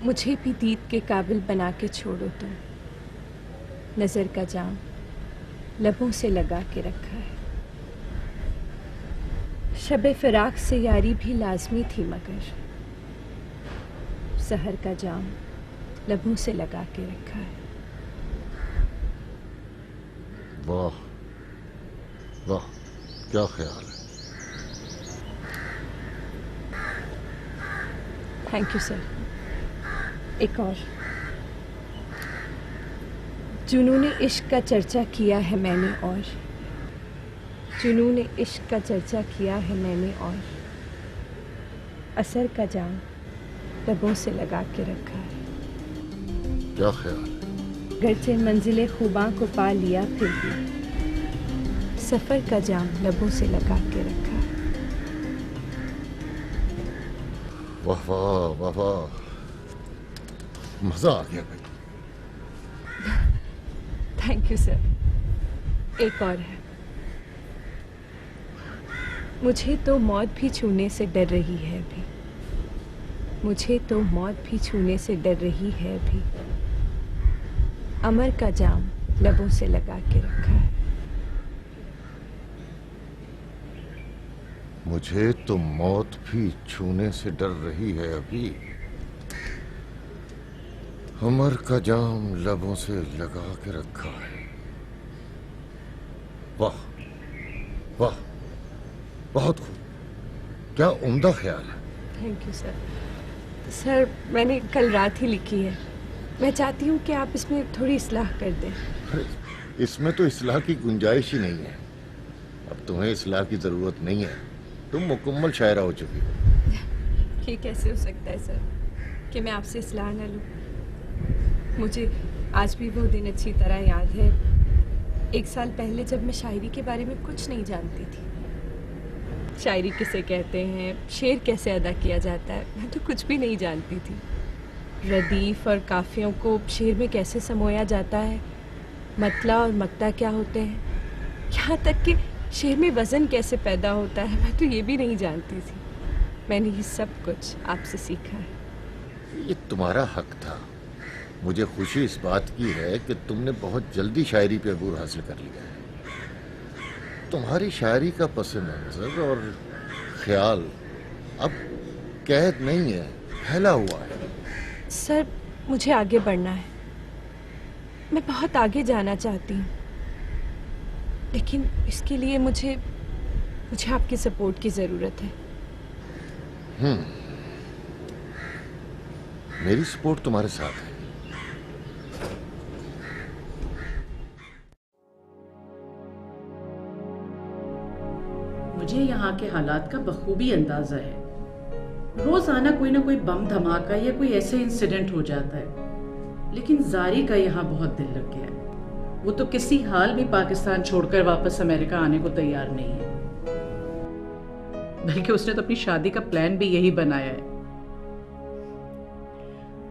मुझे भी दीद के काबिल बना के छोड़ो तुम। नज़र का जाम लबों से लगा के रखा है। शबे फिराक से यारी भी लाजमी थी, मगर सहर का जाम लबों से लगा के रखा है। वाह वाह, क्या ख्याल है। Thank you sir. एक और। जुनून इश्क का चर्चा किया है मैंने, और जुनून इश्क का चर्चा किया है मैंने, और असर का जाम लबों से लगा के रखा है। क्या ख्याल है। गरचे मंजिले खुबां को पा लिया, फिर भी सफ़र का जाम लबों से लगा के रखा है। वाह वाह वाह वाह, मजा आ गया भाई। Thank you sir. एक और है। मुझे तो मौत भी छूने से डर रही है अभी। मुझे तो मौत भी छूने से डर रही है अभी। अमर का जाम लबों से लगा के रखा है। मुझे तो मौत भी छूने से डर रही है अभी। उमर का जाम लबों से लगा के रखा है। वाह वाह, बहुत खूब, क्या उम्दा ख्याल है। Thank you sir. सर, मैंने कल रात ही लिखी है। मैं चाहती हूँ कि आप इसमें थोड़ी इस्लाह कर दें। अरे, इसमें तो इस्लाह की गुंजाइश ही नहीं है। अब तुम्हें इस्लाह की जरूरत नहीं है, तुम मुकम्मल शायरा हो चुकी हो। ये कैसे हो सकता है सर कि मैं आपसे इस्लाह न लूँ। मुझे आज भी वो दिन अच्छी तरह याद है, 1 साल पहले, जब मैं शायरी के बारे में कुछ नहीं जानती थी। शायरी किसे कहते हैं, शेर कैसे अदा किया जाता है, मैं तो कुछ भी नहीं जानती थी। रदीफ और काफियों को शेर में कैसे समोया जाता है, मतला और मक्ता क्या होते हैं, यहाँ तक कि शेर में वज़न कैसे पैदा होता है, मैं तो ये भी नहीं जानती थी। मैंने ये सब कुछ आपसे सीखा है। ये तुम्हारा हक था। मुझे खुशी इस बात की है कि तुमने बहुत जल्दी शायरी पे अबूर हासिल कर लिया है। तुम्हारी शायरी का पस मंजर और ख्याल अब कैद नहीं है, फैला हुआ है। सर, मुझे आगे बढ़ना है। मैं बहुत आगे जाना चाहती हूँ, लेकिन इसके लिए मुझे आपकी सपोर्ट की ज़रूरत है। मेरी सपोर्ट तुम्हारे साथ है। मुझे यहाँ के हालात का बखूबी अंदाजा है। रोजाना कोई ना कोई बम धमाका या कोई ऐसे इंसिडेंट हो जाता है, लेकिन जारी का यहाँ बहुत दिल लग गया है। वो तो किसी हाल में पाकिस्तान छोड़कर वापस अमेरिका आने को तैयार नहीं है, बल्कि उसने तो अपनी शादी का प्लान भी यही बनाया है।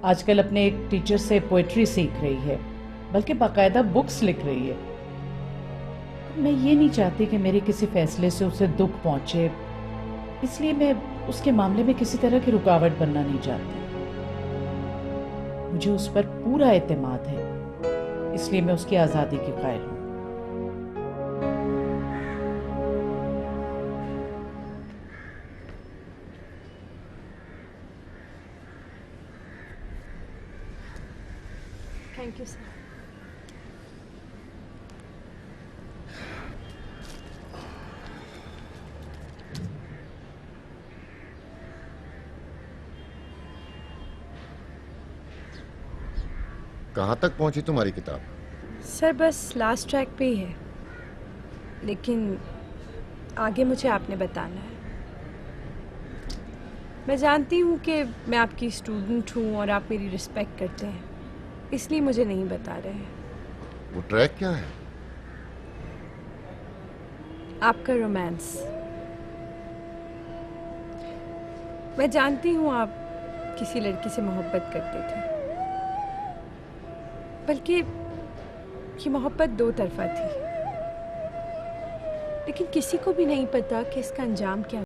आजकल अपने एक टीचर से पोएट्री सीख रही है, बल्कि बाकायदा बुक्स लिख रही है। मैं ये नहीं चाहती कि मेरे किसी फैसले से उसे दुख पहुंचे, इसलिए मैं उसके मामले में किसी तरह की रुकावट बनना नहीं चाहती। मुझे उस पर पूरा एतमाद है, इसलिए मैं उसकी आज़ादी की कायल हूँ। Thank you sir. कहाँ तक पहुंची तुम्हारी किताब। सर, बस लास्ट ट्रैक पे ही है, लेकिन आगे मुझे आपने बताना है। मैं जानती हूँ कि मैं आपकी स्टूडेंट हूँ और आप मेरी रिस्पेक्ट करते हैं, इसलिए मुझे नहीं बता रहे हैं। वो ट्रैक क्या है। आपका रोमांस। मैं जानती हूँ आप किसी लड़की से मोहब्बत करते थे, बल्कि ये मोहब्बत 2 तरफा थी, लेकिन किसी को भी नहीं पता कि इसका अंजाम क्या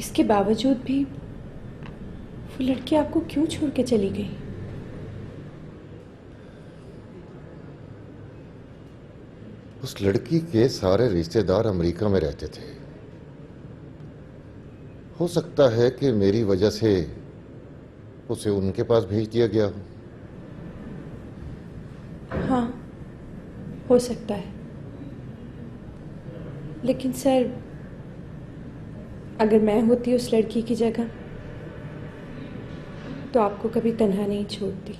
इसके बावजूद भी वो लड़की आपको क्यों छोड़ के चली गई? उस लड़की के सारे रिश्तेदार अमेरिका में रहते थे। हो सकता है कि मेरी वजह से उसे उनके पास भेज दिया गया हो। हाँ, हो सकता है। लेकिन सर, अगर मैं होती उस लड़की की जगह तो आपको कभी तन्हा नहीं छोड़ती।